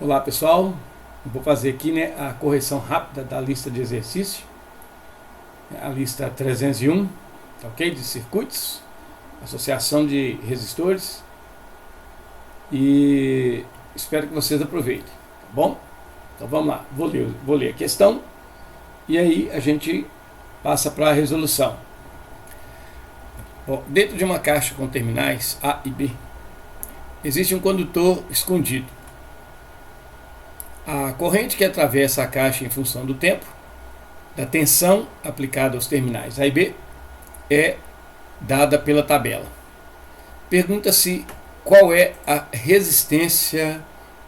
Olá pessoal, eu vou fazer aqui a correção rápida da lista de exercício, a lista 301, ok? De circuitos, associação de resistores, e espero que vocês aproveitem, tá bom? Então vamos lá, vou ler a questão e aí a gente passa para a resolução. Bom, dentro de uma caixa com terminais A e B, existe um condutor escondido. A corrente que atravessa a caixa em função do tempo, da tensão aplicada aos terminais A e B, é dada pela tabela. Pergunta-se qual é a resistência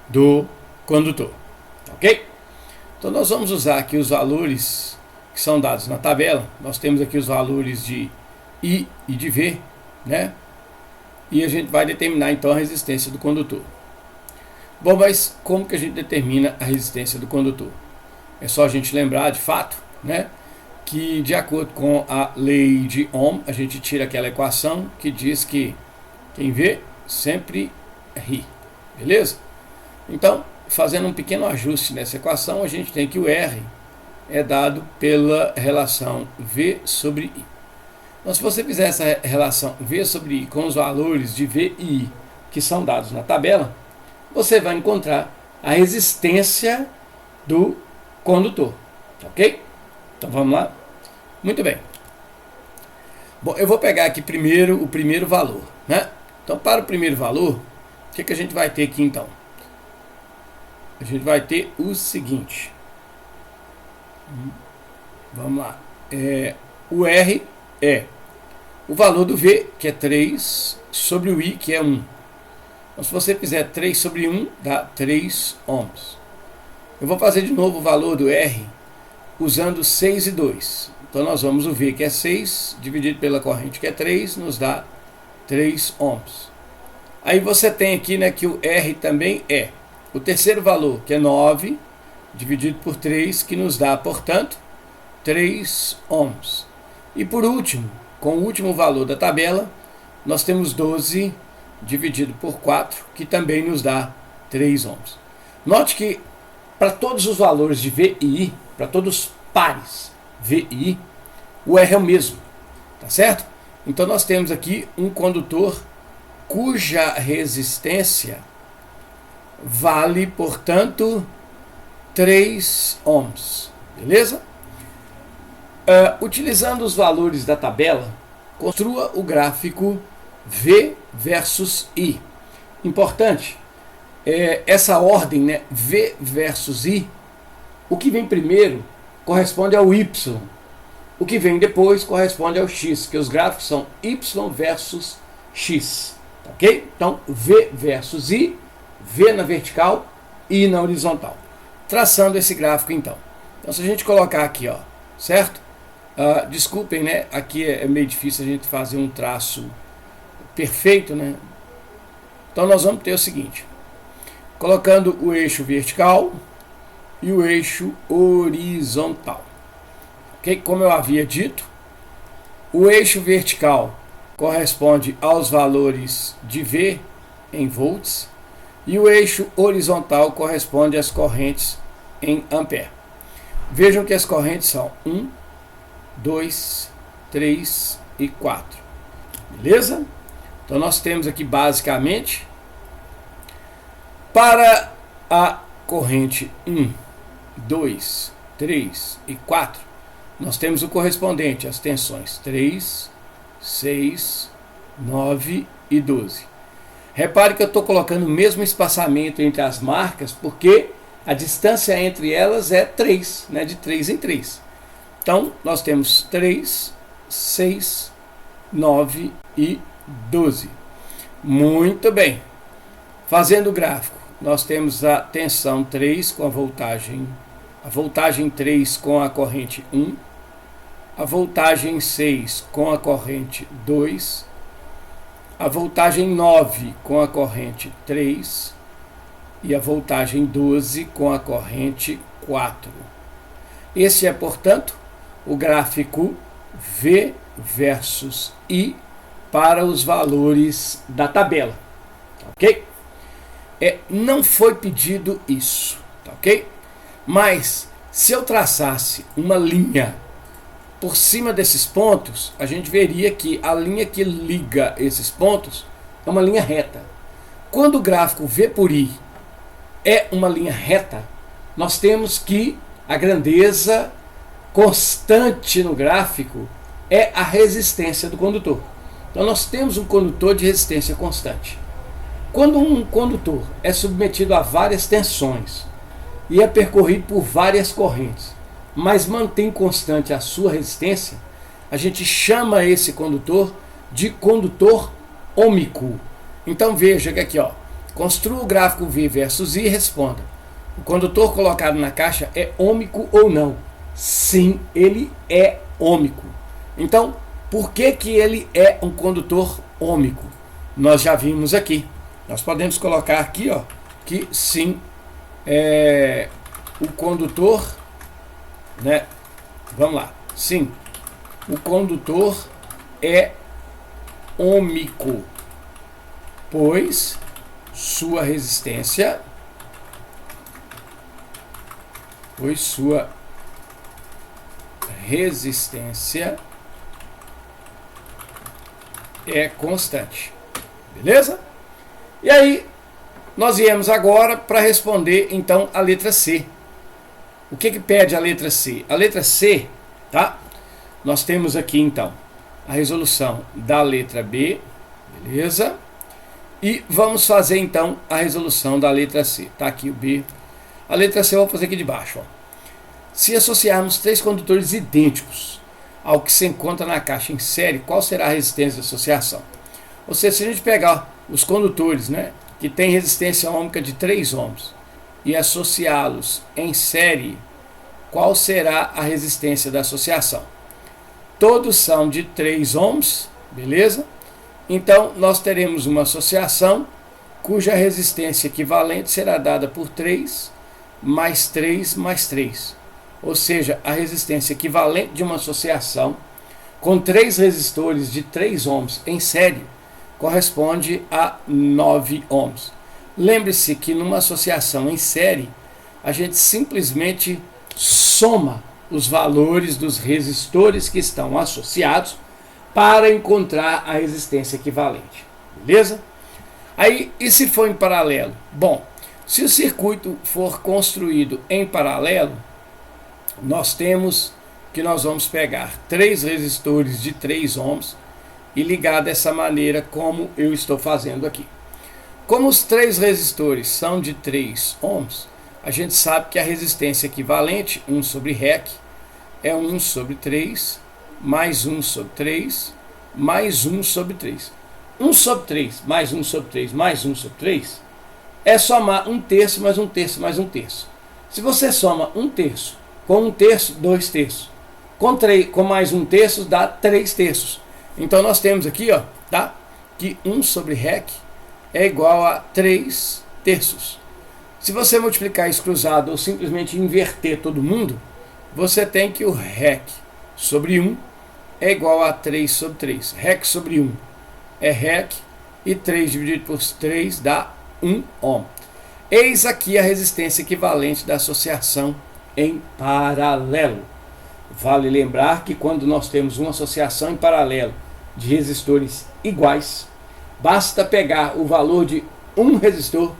do condutor. Ok? Então nós vamos usar aqui os valores que são dados na tabela. Nós temos aqui os valores de I e de V, né? E a gente vai determinar então a resistência do condutor. Bom, mas como que a gente determina a resistência do condutor? É só a gente lembrar de fato, né, que de acordo com a lei de Ohm, a gente tira aquela equação que diz que quem vê sempre ri, beleza? Então, fazendo um pequeno ajuste nessa equação, a gente tem que o R é dado pela relação V sobre I. Então, se você fizer essa relação V sobre I com os valores de V e I que são dados na tabela, você vai encontrar a resistência do condutor, ok? Então vamos lá? Muito bem. Bom, eu vou pegar aqui primeiro o primeiro valor, né? Então para o primeiro valor, o que a gente vai ter aqui então? A gente vai ter o seguinte. Vamos lá. O R é o valor do V, que é 3, sobre o I, que é 1. Então, se você fizer 3 sobre 1, dá 3 ohms. Eu vou fazer de novo o valor do R usando 6 e 2. Então, nós vamos o V, que é 6, dividido pela corrente, que é 3, nos dá 3 ohms. Aí você tem aqui, né, que o R também é o terceiro valor, que é 9, dividido por 3, que nos dá, portanto, 3 ohms. E por último, com o último valor da tabela, nós temos 12 dividido por 4, que também nos dá 3 ohms. Note que para todos os valores de V e I, para todos os pares V e I, o R é o mesmo, tá certo? Então nós temos aqui um condutor cuja resistência vale, portanto, 3 ohms, beleza? Utilizando os valores da tabela, construa o gráfico V versus I. Importante, essa ordem, né, V versus I, o que vem primeiro corresponde ao Y, o que vem depois corresponde ao X, que os gráficos são Y versus X, ok? Então, V versus I, V na vertical, I na horizontal. Traçando esse gráfico então. Então, se a gente colocar aqui, ó, certo? Desculpem, né, aqui é meio difícil a gente fazer um traço perfeito, né? Então nós vamos ter o seguinte, colocando o eixo vertical e o eixo horizontal, ok? Como eu havia dito, o eixo vertical corresponde aos valores de V em volts e o eixo horizontal corresponde às correntes em ampere. Vejam que as correntes são 1, 2, 3 e 4, beleza? Então nós temos aqui basicamente, para a corrente 1, 2, 3 e 4, nós temos o correspondente às tensões 3, 6, 9 e 12. Repare que eu estou colocando o mesmo espaçamento entre as marcas, porque a distância entre elas é 3, né, de 3 em 3. Então nós temos 3, 6, 9 e 12. Muito bem. Fazendo o gráfico, nós temos a tensão 3 com a voltagem 3 com a corrente 1, a voltagem 6 com a corrente 2, a voltagem 9 com a corrente 3 e a voltagem 12 com a corrente 4. Esse é, portanto, o gráfico V versus I para os valores da tabela, ok? não foi pedido isso, tá ok? Mas se eu traçasse uma linha por cima desses pontos, a gente veria que a linha que liga esses pontos é uma linha reta. Quando o gráfico V por I é uma linha reta, nós temos que a grandeza constante no gráfico é a resistência do condutor. Então nós temos um condutor de resistência constante. Quando um condutor é submetido a várias tensões e é percorrido por várias correntes, mas mantém constante a sua resistência, a gente chama esse condutor de condutor ômico. Então veja que aqui, ó, construa o gráfico V versus I e responda: o condutor colocado na caixa é ômico ou não? Sim, ele é ômico. Então, por que que ele é um condutor ômico? Nós já vimos aqui. Nós podemos colocar aqui, ó, que sim, o condutor, né? Vamos lá. Sim, o condutor é ômico, pois sua resistência é constante. Beleza? E aí, nós viemos agora para responder, então, a letra C. O que que pede a letra C? A letra C, tá? Nós temos aqui, então, a resolução da letra B, beleza? E vamos fazer, então, a resolução da letra C. Tá aqui o B. A letra C eu vou fazer aqui de baixo, ó. Se associarmos três condutores idênticos ao que se encontra na caixa em série, qual será a resistência de associação? Ou seja, se a gente pegar os condutores, né, que tem resistência ômica de 3 ohms e associá-los em série, qual será a resistência da associação? Todos são de 3 ohms, beleza? Então nós teremos uma associação cuja resistência equivalente será dada por 3 mais 3 mais 3. Ou seja, a resistência equivalente de uma associação com 3 resistores de 3 ohms em série corresponde a 9 ohms. Lembre-se que numa associação em série, a gente simplesmente soma os valores dos resistores que estão associados para encontrar a resistência equivalente. Beleza? Aí, e se for em paralelo? Bom, se o circuito for construído em paralelo, nós vamos pegar 3 resistores de 3 ohms e ligar dessa maneira como eu estou fazendo aqui. Como os 3 resistores são de 3 ohms, a gente sabe que a resistência equivalente, 1 sobre REC, é 1 sobre 3, mais 1 sobre 3, mais 1 sobre 3. 1 sobre 3, mais 1 sobre 3, mais 1 sobre 3, é somar 1/3 mais 1/3 mais 1/3. Se você soma 1/3 com 1/3, 2/3. Com mais 1/3 dá 3/3. Então nós temos aqui, ó, tá? Que 1 sobre REC é igual a 3/3. Se você multiplicar isso cruzado ou simplesmente inverter todo mundo, você tem que o REC sobre 1 é igual a 3 sobre 3. REC sobre 1 é REC e 3 dividido por 3 dá 1 ohm. Eis aqui a resistência equivalente da associação em paralelo. Vale lembrar que quando nós temos uma associação em paralelo de resistores iguais, basta pegar o valor de um resistor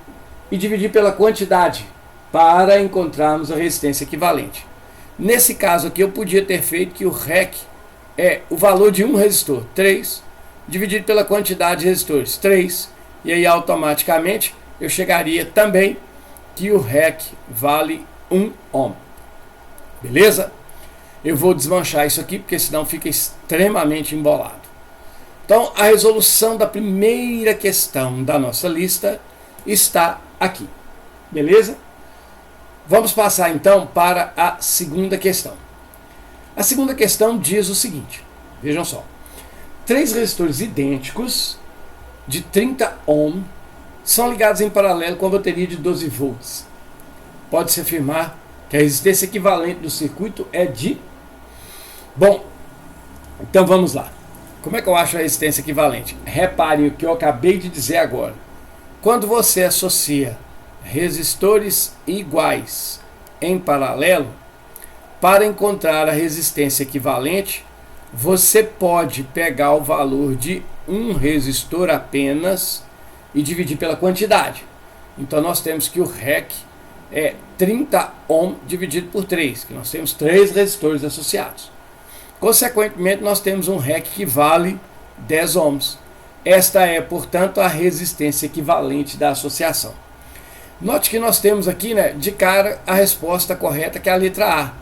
e dividir pela quantidade para encontrarmos a resistência equivalente. Nesse caso aqui eu podia ter feito que o REC é o valor de um resistor, 3, dividido pela quantidade de resistores, 3, e aí automaticamente eu chegaria também que o REC vale 1 ohm. Beleza? Eu vou desmanchar isso aqui porque senão fica extremamente embolado. Então a resolução da primeira questão da nossa lista está aqui. Beleza? Vamos passar então para a segunda questão. A segunda questão diz o seguinte, vejam só. 3 resistores idênticos de 30 ohm são ligados em paralelo com a bateria de 12 volts. Pode-se afirmar que a resistência equivalente do circuito é de... Bom, então vamos lá. Como é que eu acho a resistência equivalente? Reparem o que eu acabei de dizer agora. Quando você associa resistores iguais em paralelo, para encontrar a resistência equivalente, você pode pegar o valor de um resistor apenas e dividir pela quantidade. Então nós temos que o REC é 30 ohm dividido por 3, que nós temos 3 resistores associados. Consequentemente, nós temos um REC que vale 10 ohms. Esta é, portanto, a resistência equivalente da associação. Note que nós temos aqui, de cara, a resposta correta, que é a letra A,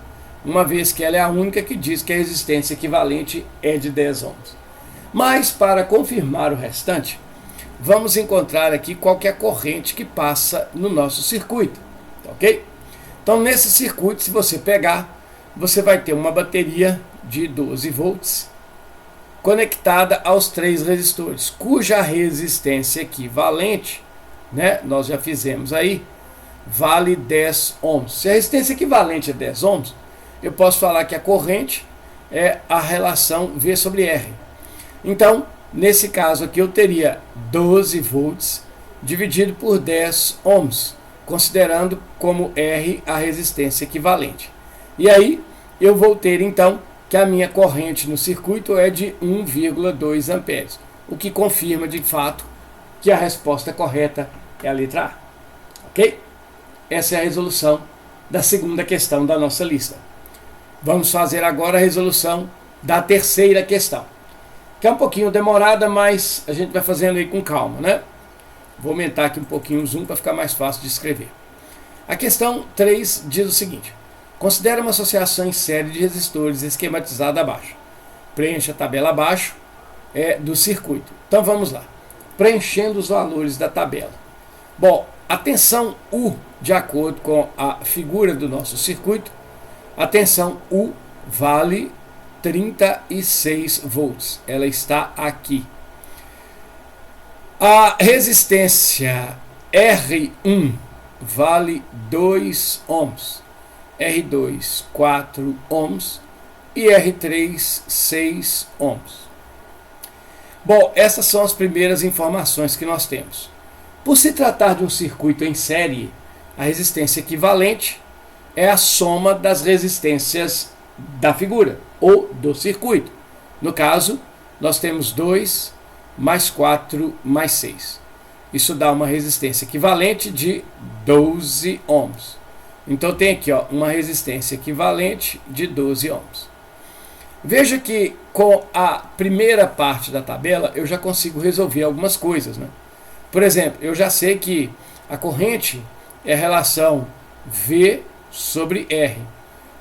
uma vez que ela é a única que diz que a resistência equivalente é de 10 ohms. Mas, para confirmar o restante, vamos encontrar aqui qual que é a corrente que passa no nosso circuito, ok? Então, nesse circuito, se você pegar, você vai ter uma bateria de 12 volts conectada aos 3 resistores, cuja resistência equivalente, nós já fizemos aí, vale 10 ohms. Se a resistência equivalente é 10 ohms, eu posso falar que a corrente é a relação V sobre R. Então, nesse caso aqui, eu teria 12 volts dividido por 10 ohms, considerando como R a resistência equivalente. E aí, eu vou ter então que a minha corrente no circuito é de 1,2 amperes, o que confirma de fato que a resposta correta é a letra A. Ok? Essa é a resolução da segunda questão da nossa lista. Vamos fazer agora a resolução da terceira questão, que é um pouquinho demorada, mas a gente vai fazendo aí com calma, Vou aumentar aqui um pouquinho o zoom para ficar mais fácil de escrever. A questão 3 diz o seguinte: considere uma associação em série de resistores esquematizada abaixo. Preencha a tabela abaixo do circuito. Então vamos lá. Preenchendo os valores da tabela. Bom, a tensão U, de acordo com a figura do nosso circuito, a tensão U vale 36 volts. Ela está aqui. A resistência R1 vale 2 ohms. R2, 4 ohms e R3, 6 ohms. Bom, essas são as primeiras informações que nós temos. Por se tratar de um circuito em série, a resistência equivalente é a soma das resistências da figura ou do circuito. No caso, nós temos 2 mais 4 mais 6. Isso dá uma resistência equivalente de 12 ohms. Então tem aqui uma resistência equivalente de 12 ohms. Veja que com a primeira parte da tabela eu já consigo resolver algumas coisas. Por exemplo, eu já sei que a corrente é a relação V sobre R.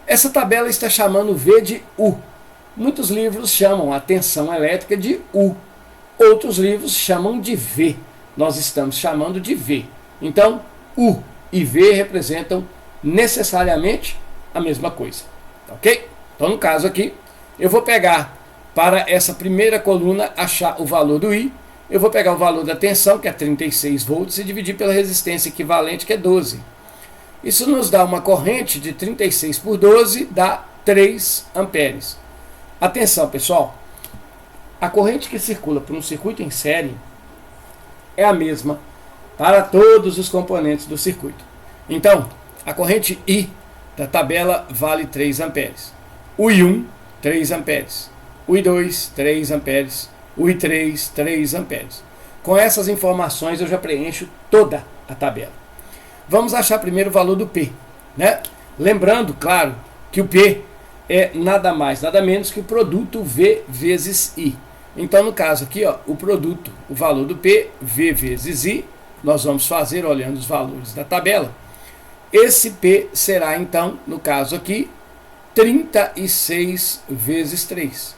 Essa tabela está chamando V de U. Muitos livros chamam a tensão elétrica de U. Outros livros chamam de V. Nós estamos chamando de V. Então, U e V representam necessariamente a mesma coisa. Ok? Então, no caso aqui, eu vou pegar, para essa primeira coluna, achar o valor do I. Eu vou pegar o valor da tensão, que é 36 volts, e dividir pela resistência equivalente, que é 12. Isso nos dá uma corrente de 36 por 12, dá 3 amperes. Atenção, pessoal. A corrente que circula por um circuito em série é a mesma para todos os componentes do circuito. Então, a corrente I da tabela vale 3 amperes. O I1, 3 amperes. O I2, 3 amperes. O I3, 3 amperes. Com essas informações eu já preencho toda a tabela. Vamos achar primeiro o valor do P. Lembrando, claro, que o P é nada mais, nada menos que o produto V vezes I. Então, no caso aqui, o produto, o valor do P, V vezes I, nós vamos fazer olhando os valores da tabela. Esse P será, então, no caso aqui, 36 vezes 3.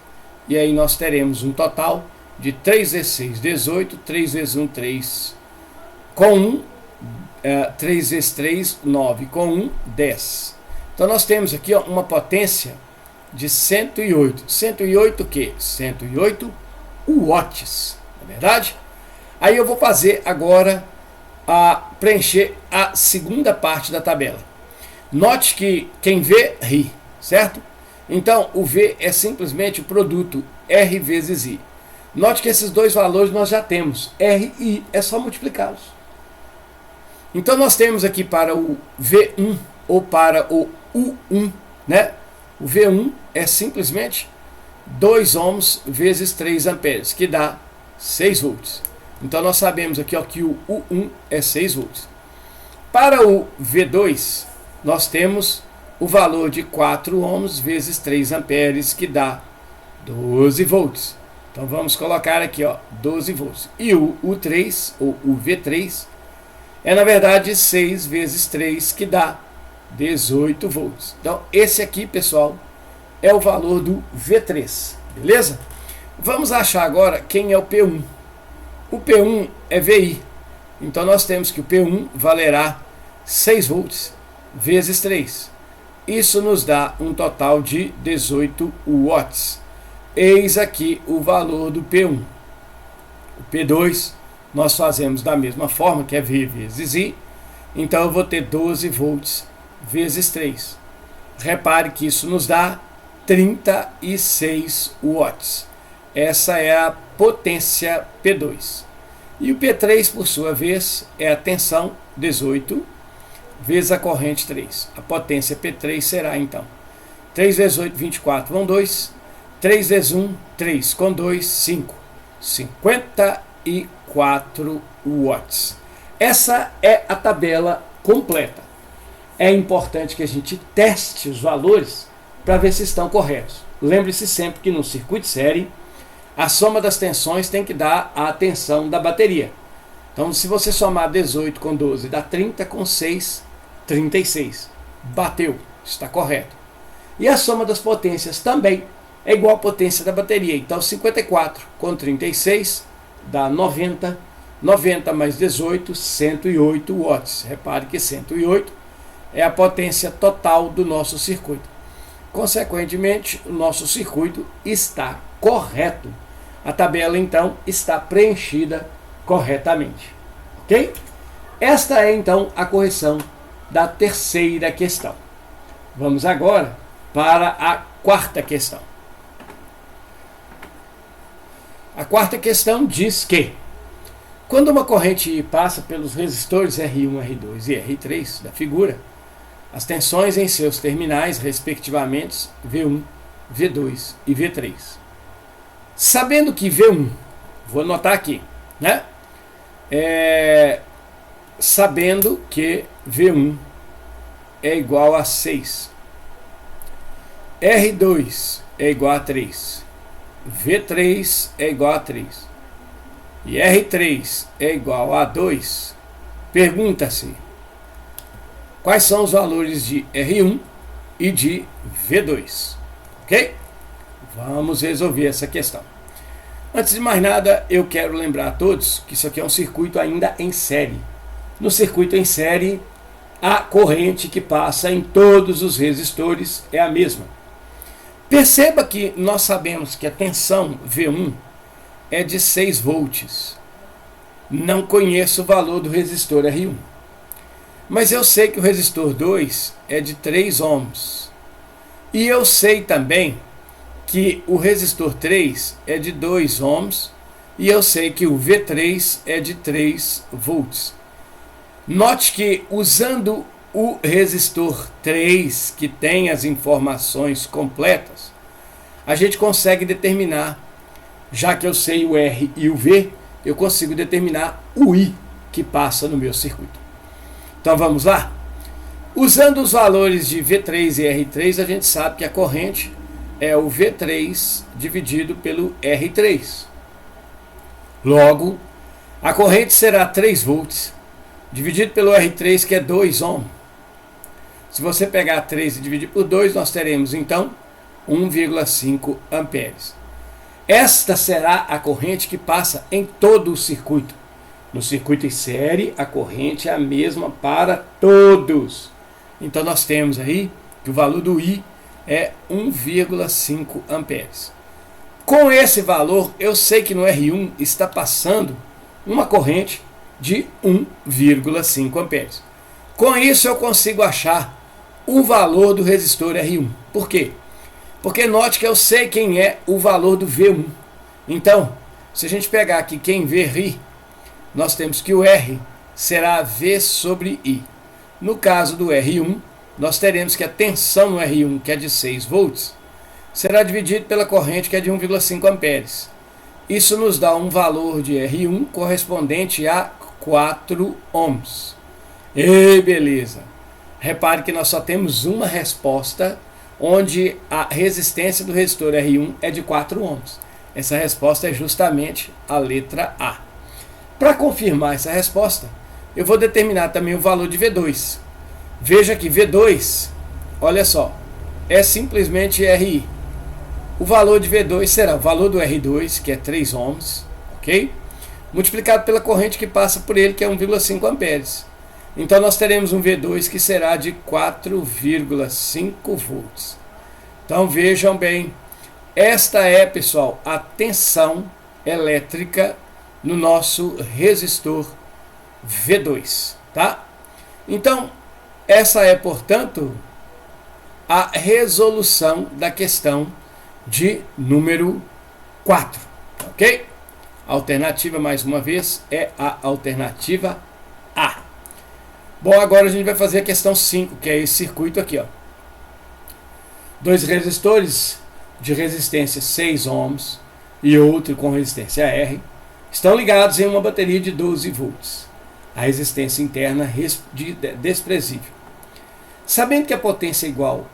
E aí nós teremos um total de 3 vezes 6, 18, 3 vezes 1, 3, com 1, 3 vezes 3, 9, com 1, 10. Então nós temos aqui uma potência de 108. 108 o quê? 108 watts, não é verdade? Aí eu vou fazer agora preencher a segunda parte da tabela. Note que quem vê, ri, certo? Então o V é simplesmente o produto R vezes I. Note que esses dois valores nós já temos. R e I é só multiplicá-los. Então nós temos aqui para o V1 ou para o U1, né? O V1 é simplesmente 2 ohms vezes 3 amperes, que dá 6 volts. Então nós sabemos aqui, ó, que o U1 é 6 volts. Para o V2, nós temos o valor de 4 ohms vezes 3 amperes, que dá 12 volts. Então vamos colocar aqui, ó, 12 volts. E o U3, ou o V3, é na verdade 6 vezes 3, que dá 18 volts. Então esse aqui, pessoal, é o valor do V3, beleza? Vamos achar agora quem é o P1. O P1 é VI. Então nós temos que o P1 valerá 6 volts vezes 3. Isso nos dá um total de 18 watts. Eis aqui o valor do P1. O P2 nós fazemos da mesma forma, que é V vezes I. Então eu vou ter 12 volts vezes 3. Repare que isso nos dá 36 watts. Essa é a potência P2. E o P3, por sua vez, é a tensão 18 vezes a corrente 3. A potência P3 será, então, 3 vezes 8, 24, vão 2. 3 vezes 1, 3, com 2, 5. 54 watts. Essa é a tabela completa. É importante que a gente teste os valores para ver se estão corretos. Lembre-se sempre que no circuito série, a soma das tensões tem que dar a tensão da bateria. Então, se você somar 18 com 12, dá 30, com 6, 36. Bateu, está correto. E a soma das potências também é igual à potência da bateria. Então, 54 com 36 dá 90. 90 mais 18, 108 watts. Repare que 108 é a potência total do nosso circuito. Consequentemente, o nosso circuito está correto. A tabela, então, está preenchida corretamente. Ok? Esta é, então, a correção da terceira questão. Vamos agora para a quarta questão. A quarta questão diz que quando uma corrente passa pelos resistores R1, R2 e R3 da figura, as tensões em seus terminais, respectivamente, V1, V2 e V3. Sabendo que V1, vou anotar aqui, né? Sabendo que V1 é igual a 6, R2 é igual a 3, V3 é igual a 3 e R3 é igual a 2, pergunta-se quais são os valores de R1 e de V2, ok? Vamos resolver essa questão. Antes de mais nada, eu quero lembrar a todos que isso aqui é um circuito ainda em série. No circuito em série, a corrente que passa em todos os resistores é a mesma. Perceba que nós sabemos que a tensão V1 é de 6 volts. Não conheço o valor do resistor R1. Mas eu sei que o resistor 2 é de 3 ohms. E eu sei também que o resistor 3 é de 2 ohms. E eu sei que o V3 é de 3 volts. Note que usando o resistor 3, que tem as informações completas, a gente consegue determinar, já que eu sei o R e o V, eu consigo determinar o I que passa no meu circuito. Então vamos lá? Usando os valores de V3 e R3, a gente sabe que a corrente é o V3 dividido pelo R3. Logo, a corrente será 3 volts dividido pelo R3, que é 2 ohms. Se você pegar 3 e dividir por 2, nós teremos então 1,5 amperes. Esta será a corrente que passa em todo o circuito. No circuito em série, a corrente é a mesma para todos. Então nós temos aí que o valor do I é 1,5 amperes. Com esse valor, eu sei que no R1 está passando uma corrente de 1,5 amperes. Com isso eu consigo achar o valor do resistor R1. Por quê? Porque note que eu sei quem é o valor do V1. Então, se a gente pegar aqui quem vê RI, nós temos que o R será V sobre I. No caso do R1, nós teremos que a tensão no R1, que é de 6 volts, será dividido pela corrente, que é de 1,5 amperes. Isso nos dá um valor de R1 correspondente a 4 ohms. E beleza! Repare que nós só temos uma resposta, onde a resistência do resistor R1 é de 4 ohms. Essa resposta é justamente a letra A. Para confirmar essa resposta, eu vou determinar também o valor de V2. Veja que V2, olha só, é simplesmente RI. O valor de V2 será o valor do R2, que é 3 ohms, ok? Multiplicado pela corrente que passa por ele, que é 1,5 amperes. Então nós teremos um V2 que será de 4,5 volts. Então vejam bem, esta é, pessoal, a tensão elétrica no nosso resistor V2, tá? Então, essa é, portanto, a resolução da questão de número 4, ok? A alternativa, mais uma vez, é a alternativa A. Bom, agora a gente vai fazer a questão 5, que é esse circuito aqui, ó. Dois resistores de resistência 6 ohms e outro com resistência R estão ligados em uma bateria de 12 volts. A resistência interna desprezível. Sabendo que a potência é igual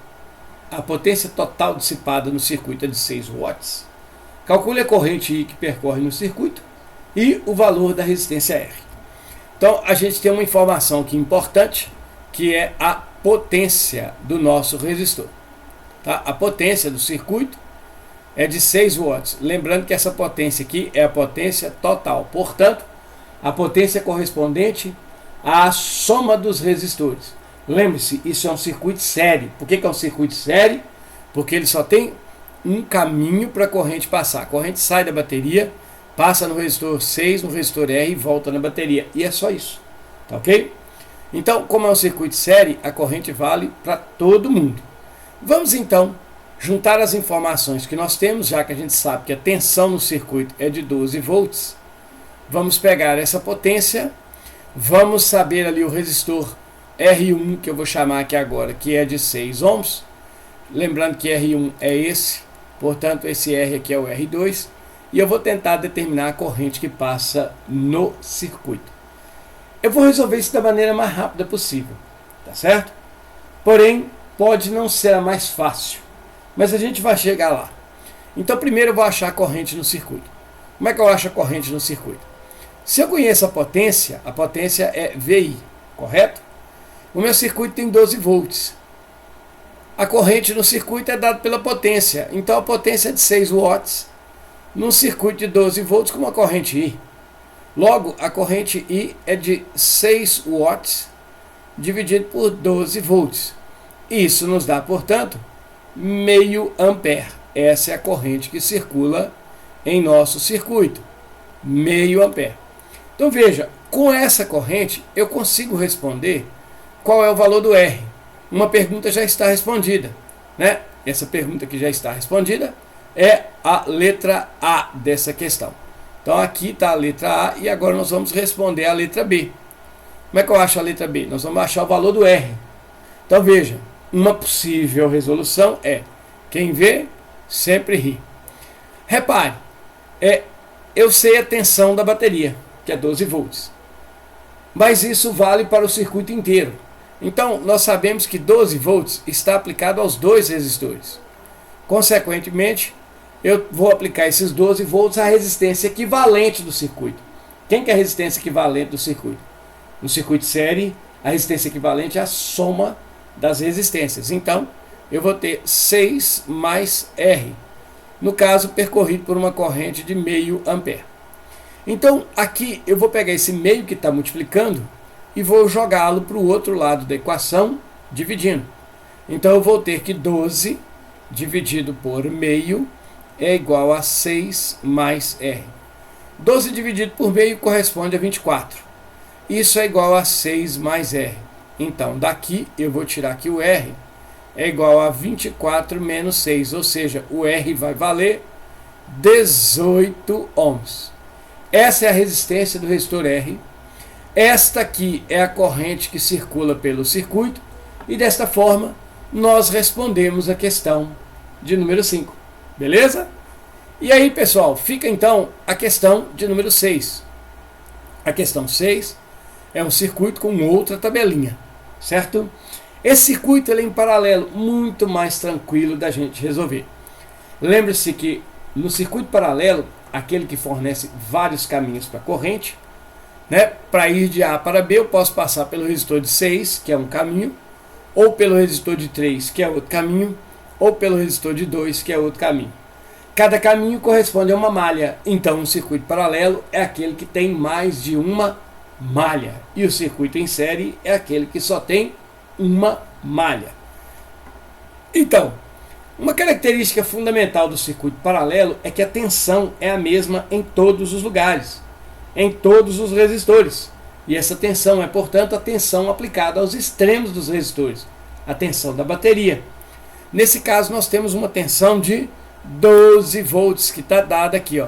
à potência total dissipada no circuito é de 6 watts, calcule a corrente I que percorre no circuito e o valor da resistência R. Então, a gente tem uma informação aqui importante, que é a potência do nosso resistor. Tá? A potência do circuito é de 6 watts. Lembrando que essa potência aqui é a potência total. Portanto, a potência correspondente à soma dos resistores. Lembre-se, isso é um circuito série. Por que é um circuito série? Porque ele só tem um caminho para a corrente passar. A corrente sai da bateria, passa no resistor 6, no resistor R e volta na bateria. E é só isso. Tá ok? Então, como é um circuito série, a corrente vale para todo mundo. Vamos então juntar as informações que nós temos, já que a gente sabe que a tensão no circuito é de 12 volts. Vamos pegar essa potência, vamos saber ali o resistor R1, que eu vou chamar aqui agora, que é de 6 ohms. Lembrando que R1 é esse, portanto esse R aqui é o R2. E eu vou tentar determinar a corrente que passa no circuito. Eu vou resolver isso da maneira mais rápida possível, tá certo? Porém, pode não ser a mais fácil, mas a gente vai chegar lá. Então primeiro eu vou achar a corrente no circuito. Como é que eu acho a corrente no circuito? Se eu conheço a potência é VI, correto? O meu circuito tem 12 volts. A corrente no circuito é dada pela potência, então a potência é de 6 watts. Num circuito de 12 volts com uma corrente I. Logo, a corrente I é de 6 watts dividido por 12 volts. Isso nos dá, portanto, meio ampere. Essa é a corrente que circula em nosso circuito. Meio ampere. Então veja, com essa corrente eu consigo responder qual é o valor do R. Uma pergunta já está respondida, né? Essa pergunta que já está respondida é a letra A dessa questão. Então aqui está a letra A e agora nós vamos responder a letra B. Como é que eu acho a letra B? Nós vamos achar o valor do R. Então veja, uma possível resolução é: quem vê, sempre ri. Repare, eu sei a tensão da bateria, que é 12 volts. Mas isso vale para o circuito inteiro. Então nós sabemos que 12 volts está aplicado aos dois resistores. Consequentemente, eu vou aplicar esses 12 volts à resistência equivalente do circuito. Quem que é a resistência equivalente do circuito? No circuito série, a resistência equivalente é a soma das resistências. Então, eu vou ter 6 mais R. No caso, percorrido por uma corrente de meio ampere. Então, aqui eu vou pegar esse meio que está multiplicando e vou jogá-lo para o outro lado da equação, dividindo. Então, eu vou ter que 12 dividido por meio é igual a 6 mais R. 12 dividido por meio corresponde a 24. Isso é igual a 6 mais R. Então, daqui eu vou tirar aqui o R, é igual a 24 menos 6, ou seja, o R vai valer 18 ohms. Essa é a resistência do resistor R. Esta aqui é a corrente que circula pelo circuito, e desta forma nós respondemos a questão de número 5. Beleza? E aí, pessoal, fica então a questão de número 6. A questão 6 é um circuito com outra tabelinha, certo? Esse circuito ele é em paralelo, muito mais tranquilo da gente resolver. Lembre-se que no circuito paralelo, aquele que fornece vários caminhos para a corrente, né? Para ir de A para B, eu posso passar pelo resistor de 6, que é um caminho, ou pelo resistor de 3, que é outro caminho, ou pelo resistor de 2, que é outro caminho. Cada caminho corresponde a uma malha, então um circuito paralelo é aquele que tem mais de uma malha, e o circuito em série é aquele que só tem uma malha. Então, uma característica fundamental do circuito paralelo é que a tensão é a mesma em todos os lugares, em todos os resistores. E essa tensão é, portanto, a tensão aplicada aos extremos dos resistores, a tensão da bateria. Nesse caso, nós temos uma tensão de 12 volts, que está dada aqui, ó.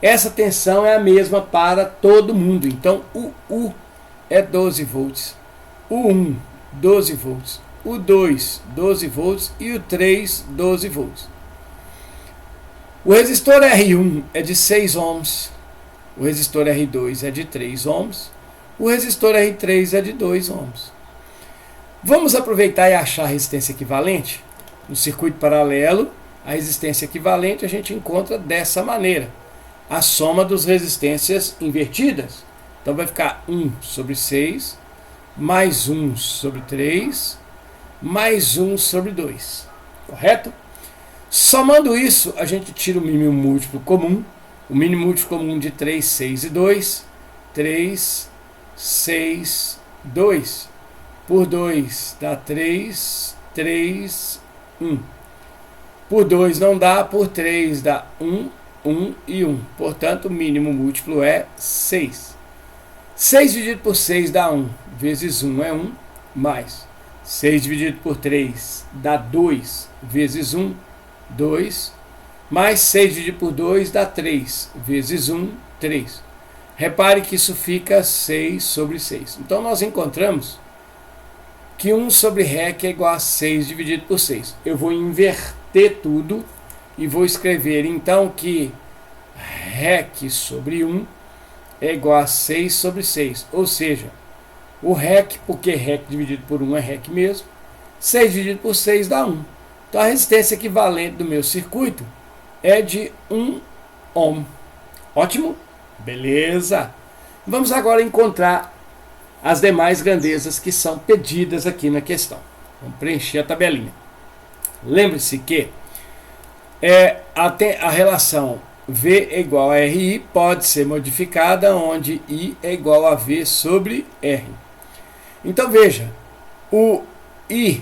Essa tensão é a mesma para todo mundo. Então, o U é 12 volts, o 1, 12 volts, o 2, 12 volts e o 3, 12 volts. O resistor R1 é de 6 ohms, o resistor R2 é de 3 ohms, o resistor R3 é de 2 ohms. Vamos aproveitar e achar a resistência equivalente? No circuito paralelo, a resistência equivalente a gente encontra dessa maneira. A soma das resistências invertidas. Então vai ficar 1 sobre 6, mais 1 sobre 3, mais 1 sobre 2. Correto? Somando isso, a gente tira o mínimo múltiplo comum. O mínimo múltiplo comum de 3, 6 e 2. 3, 6, 2. Por 2 dá 3, 3, 1. Por 2 não dá, por 3 dá 1, 1 e 1. Portanto, o mínimo múltiplo é 6. 6 dividido por 6 dá 1, vezes 1 é 1, mais 6 dividido por 3 dá 2, vezes 1, 2, mais 6 dividido por 2 dá 3, vezes 1, 3. Repare que isso fica 6 sobre 6. Então, nós encontramos que 1 sobre REC é igual a 6 dividido por 6. Eu vou inverter tudo e vou escrever então que REC sobre 1 é igual a 6 sobre 6. Ou seja, o REC, porque REC dividido por 1 é REC mesmo, 6 dividido por 6 dá 1. Então a resistência equivalente do meu circuito é de 1 ohm. Ótimo? Beleza! Vamos agora encontrar as demais grandezas que são pedidas aqui na questão. Vamos preencher a tabelinha. Lembre-se que a relação V é igual a RI pode ser modificada onde I é igual a V sobre R. Então veja, o I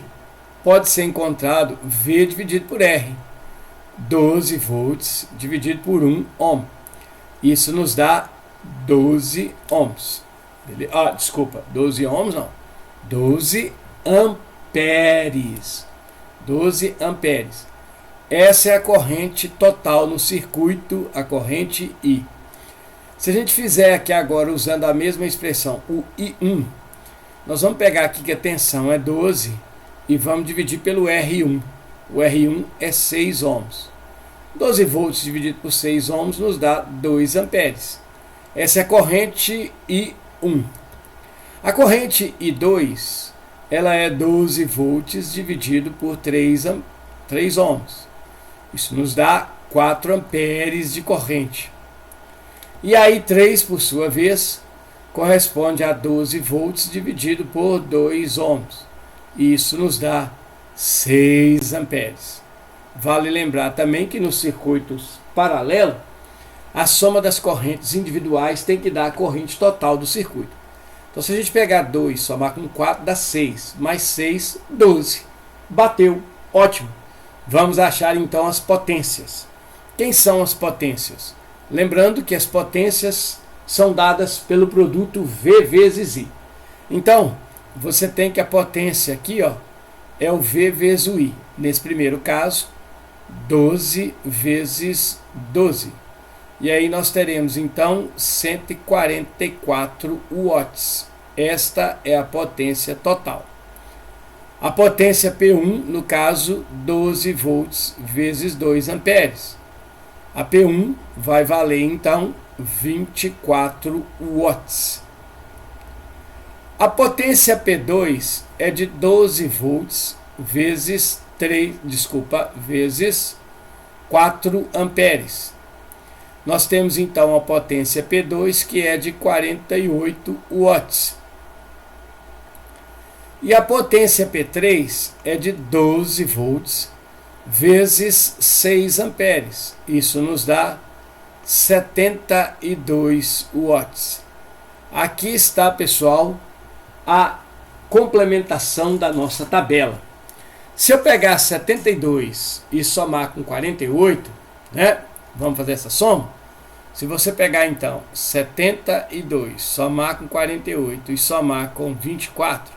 pode ser encontrado V dividido por R. 12 volts dividido por 1 ohm. Isso nos dá 12 ohms. Desculpa, 12 ohms não. 12 amperes. 12 amperes. Essa é a corrente total no circuito, a corrente I. Se a gente fizer aqui agora usando a mesma expressão, o I1, nós vamos pegar aqui que a tensão é 12 e vamos dividir pelo R1. O R1 é 6 ohms. 12 volts dividido por 6 ohms nos dá 2 amperes. Essa é a corrente I1. A corrente I2, ela é 12 volts dividido por 3 ohms. Isso nos dá 4 amperes de corrente. E a I3, por sua vez, corresponde a 12 volts dividido por 2 ohms. Isso nos dá 6 amperes. Vale lembrar também que nos circuitos paralelos, a soma das correntes individuais tem que dar a corrente total do circuito. Então, se a gente pegar 2, somar com 4, dá 6. Mais 6, 12. Bateu. Ótimo. Vamos achar então as potências. Quem são as potências? Lembrando que as potências são dadas pelo produto V vezes I. Então, você tem que a potência aqui, ó, é o V vezes o I. Nesse primeiro caso, 12 vezes 12. E aí nós teremos então 144 watts. Esta é a potência total. A potência P1, no caso, 12 volts vezes 2 amperes. A P1 vai valer então 24 watts. A potência P2 é de 12 volts vezes 4 amperes. Nós temos então a potência P2, que é de 48 watts. E a potência P3 é de 12 volts vezes 6 amperes. Isso nos dá 72 watts. Aqui está, pessoal, a complementação da nossa tabela. Se eu pegar 72 e somar com 48, né? Vamos fazer essa soma? Se você pegar então 72, somar com 48 e somar com 24,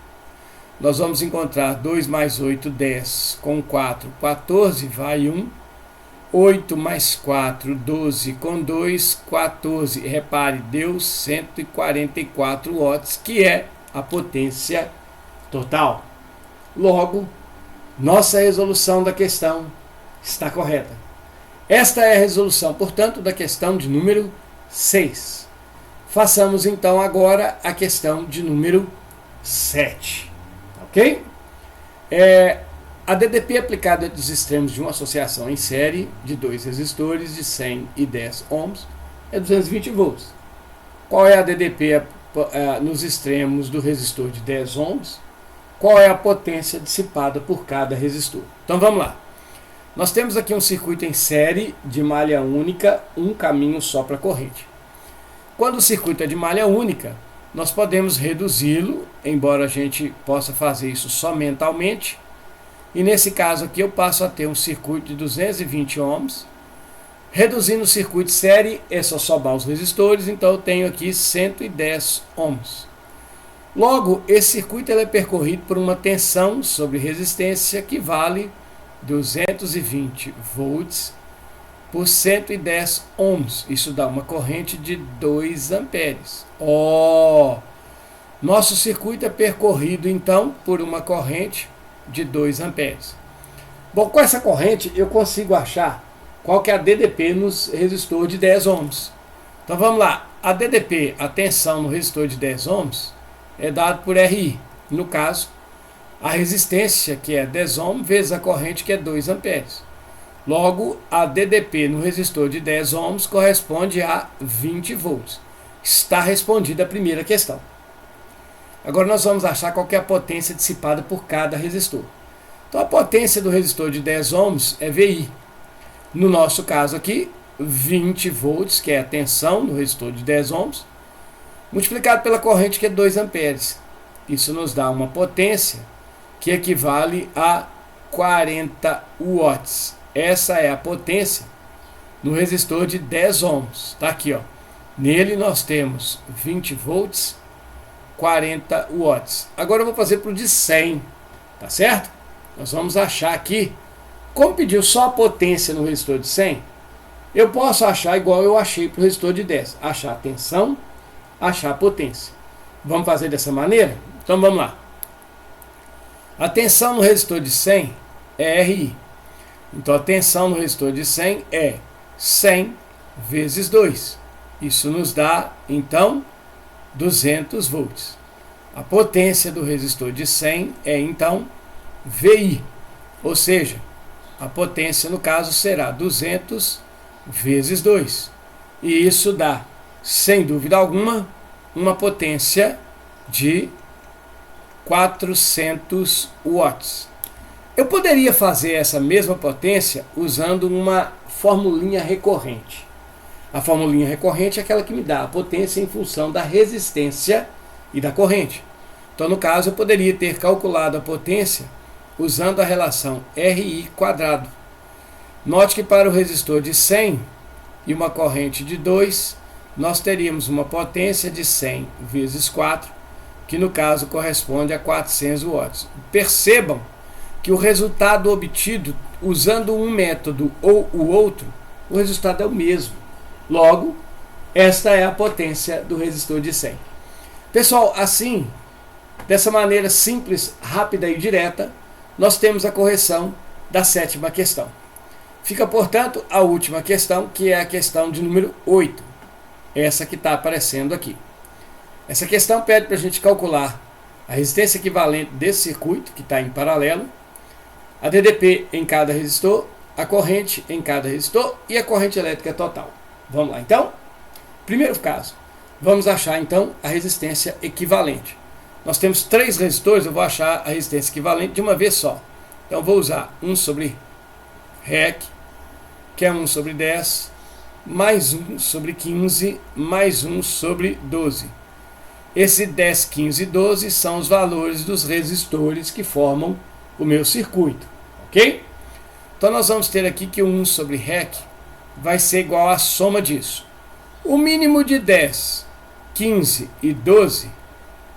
nós vamos encontrar 2 mais 8, 10, com 4, 14, vai 1. 8 mais 4, 12, com 2, 14. Repare, deu 144 watts, que é a potência total. Logo, nossa resolução da questão está correta. Esta é a resolução, portanto, da questão de número 6. Façamos então agora a questão de número 7. Ok? A DDP aplicada dos extremos de uma associação em série de dois resistores de 100 e 10 ohms é 220 volts. Qual é a DDP nos extremos do resistor de 10 ohms? Qual é a potência dissipada por cada resistor? Então vamos lá. Nós temos aqui um circuito em série de malha única, um caminho só para a corrente. Quando o circuito é de malha única, nós podemos reduzi-lo, embora a gente possa fazer isso só mentalmente. E nesse caso aqui eu passo a ter um circuito de 220 ohms. Reduzindo o circuito série, é só somar os resistores, então eu tenho aqui 110 ohms. Logo, esse circuito é percorrido por uma tensão sobre resistência que vale 220 volts por 110 ohms. Isso dá uma corrente de 2 amperes. Nosso circuito é percorrido então por uma corrente de 2 amperes. Bom, com essa corrente eu consigo achar qual que é a DDP nos resistor de 10 ohms. Então vamos lá. A DDP, a tensão no resistor de 10 ohms, é dado por RI. No caso, a resistência, que é 10 ohms, vezes a corrente, que é 2 amperes. Logo, a DDP no resistor de 10 ohms corresponde a 20 volts. Está respondida a primeira questão. Agora nós vamos achar qual que é a potência dissipada por cada resistor. Então a potência do resistor de 10 ohms é VI. No nosso caso aqui, 20 volts, que é a tensão no resistor de 10 ohms, multiplicado pela corrente, que é 2 amperes. Isso nos dá uma potência que equivale a 40 watts. Essa é a potência no resistor de 10 ohms. Está aqui, ó. Nele nós temos 20 volts, 40 watts. Agora eu vou fazer para o de 100, tá certo? Nós vamos achar aqui, como pediu só a potência no resistor de 100, eu posso achar igual eu achei para o resistor de 10. Achar a tensão, achar a potência. Vamos fazer dessa maneira? Então vamos lá. A tensão no resistor de 100 é RI. Então a tensão no resistor de 100 é 100 vezes 2. Isso nos dá, então, 200 volts. A potência do resistor de 100 é, então, VI. Ou seja, a potência, no caso, será 200 vezes 2. E isso dá, sem dúvida alguma, uma potência de 400 watts. Eu poderia fazer essa mesma potência usando uma formulinha recorrente. A formulinha recorrente é aquela que me dá a potência em função da resistência e da corrente. Então, no caso, eu poderia ter calculado a potência usando a relação RI quadrado. Note que para o resistor de 100 e uma corrente de 2, nós teríamos uma potência de 100 vezes 4, que no caso corresponde a 400 watts. Percebam que o resultado obtido usando um método ou o outro, o resultado é o mesmo. Logo, esta é a potência do resistor de 100. Pessoal, assim, dessa maneira simples, rápida e direta, nós temos a correção da 7ª questão. Fica, portanto, a última questão, que é a questão de número 8. Essa que está aparecendo aqui. Essa questão pede para a gente calcular a resistência equivalente desse circuito, que está em paralelo, a DDP em cada resistor, a corrente em cada resistor e a corrente elétrica total. Vamos lá, então? Primeiro caso, vamos achar, então, a resistência equivalente. Nós temos 3 resistores, eu vou achar a resistência equivalente de uma vez só. Então, vou usar 1 sobre REC, que é 1 sobre 10, mais 1 sobre 15, mais 1 sobre 12. Esse 10, 15 e 12 são os valores dos resistores que formam o meu circuito, ok? Então, nós vamos ter aqui que o 1 sobre REC vai ser igual à soma disso. O mínimo de 10, 15 e 12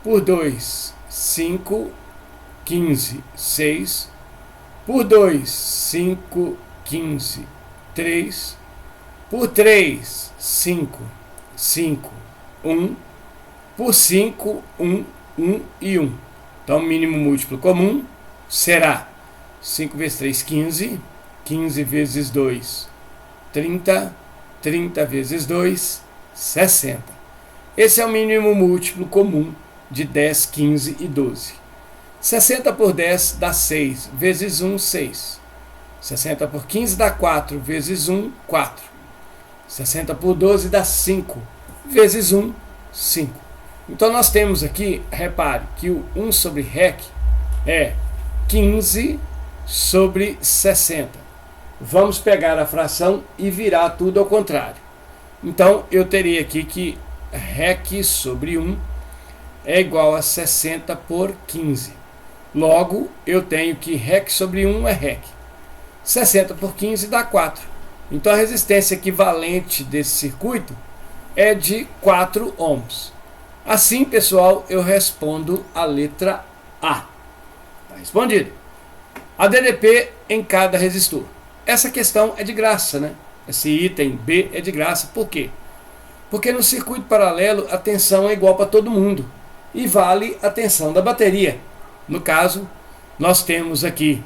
por 2, 5, 15, 6, por 2, 5, 15, 3, por 3, 5, 5, 1, por 5, 1, 1 e 1. Então, o mínimo múltiplo comum será 5 vezes 3, 15, 15 vezes 2, 30, 30 vezes 2, 60. Esse é o mínimo múltiplo comum de 10, 15 e 12. 60 por 10 dá 6, vezes 1, 6. 60 por 15 dá 4, vezes 1, 4. 60 por 12 dá 5, vezes 1, 5. Então, nós temos aqui, repare, que o 1 sobre REC é 15 sobre 60. Vamos pegar a fração e virar tudo ao contrário. Então, eu teria aqui que REC sobre 1 é igual a 60 por 15. Logo, eu tenho que REC sobre 1 é REC. 60 por 15 dá 4. Então, a resistência equivalente desse circuito é de 4 ohms. Assim, pessoal, eu respondo a letra A. Está respondido. A DDP em cada resistor. Essa questão é de graça, né? Esse item B é de graça. Por quê? Porque no circuito paralelo a tensão é igual para todo mundo e vale a tensão da bateria. No caso, nós temos aqui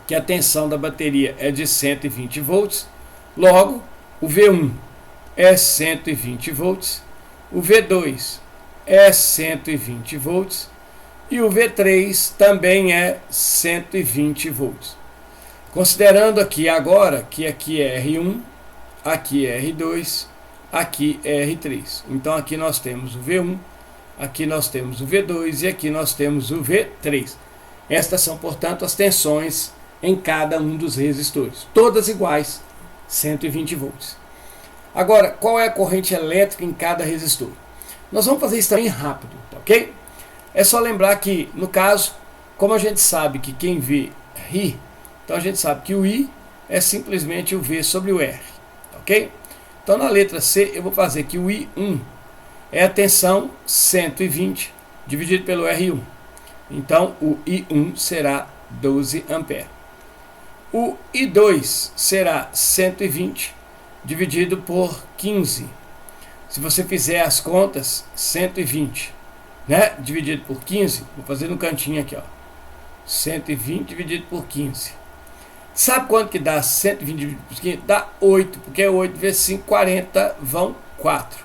que a tensão da bateria é de 120 volts. Logo, o V1 é 120 volts, o V2 é 120 volts e o V3 também é 120 volts. Considerando aqui agora que aqui é R1, aqui é R2, aqui é R3. Então aqui nós temos o V1, aqui nós temos o V2 e aqui nós temos o V3. Estas são, portanto, as tensões em cada um dos resistores, todas iguais, 120 volts. Agora, qual é a corrente elétrica em cada resistor? Nós vamos fazer isso também rápido, tá, ok? É só lembrar que, no caso, como a gente sabe que quem vê ri, então a gente sabe que o I é simplesmente o V sobre o R, tá, ok? Então na letra C eu vou fazer que o I1 é a tensão 120 dividido pelo R1. Então o I1 será 12 amperes. O I2 será 120 dividido por 15. Se você fizer as contas, 120, né, dividido por 15, vou fazer no cantinho aqui, ó. 120 dividido por 15. Sabe quanto que dá 120 dividido por 15? Dá 8, porque 8 vezes 5, 40, vão 4.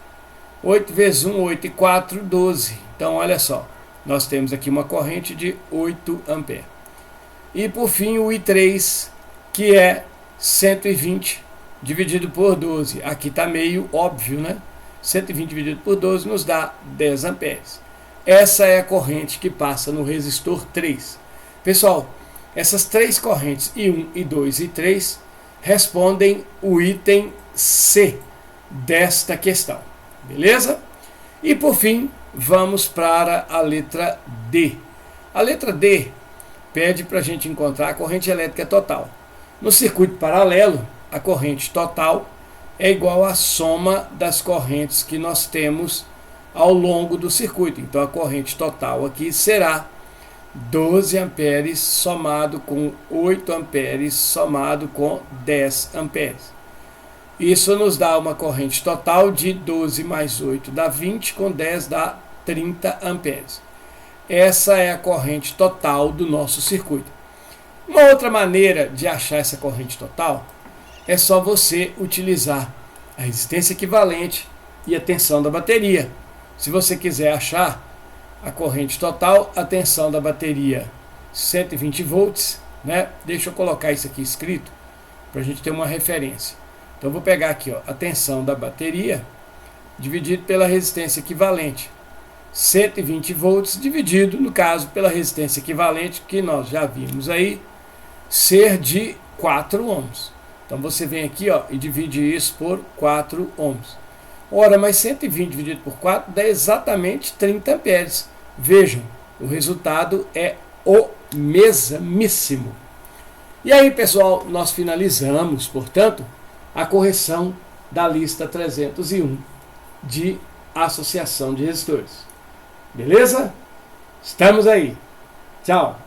8 vezes 1, 8 e 4, 12. Então, olha só, nós temos aqui uma corrente de 8 amperes. E, por fim, o I3, que é 120 dividido por 12. Aqui está meio óbvio, né? 120 dividido por 12 nos dá 10 amperes. Essa é a corrente que passa no resistor 3. Pessoal, essas três correntes, I1, I2 e I3, respondem o item C desta questão. Beleza? E por fim, vamos para a letra D. A letra D pede para a gente encontrar a corrente elétrica total. No circuito paralelo, a corrente total é igual à soma das correntes que nós temos ao longo do circuito. Então a corrente total aqui será 12 amperes somado com 8 amperes somado com 10 amperes. Isso nos dá uma corrente total de 12 mais 8 dá 20, com 10 dá 30 amperes. Essa é a corrente total do nosso circuito. Uma outra maneira de achar essa corrente total é só você utilizar a resistência equivalente e a tensão da bateria. Se você quiser achar a corrente total, a tensão da bateria 120 volts, né? Deixa eu colocar isso aqui escrito para a gente ter uma referência. Então eu vou pegar aqui, ó, a tensão da bateria dividido pela resistência equivalente. 120 volts dividido, no caso, pela resistência equivalente, que nós já vimos aí, ser de 4 ohms. Então você vem aqui, ó, e divide isso por 4 ohms. Ora, mas 120 dividido por 4 dá exatamente 30 amperes. Vejam, o resultado é o mesmíssimo. E aí, pessoal, nós finalizamos, portanto, a correção da lista 301 de associação de resistores. Beleza? Estamos aí. Tchau.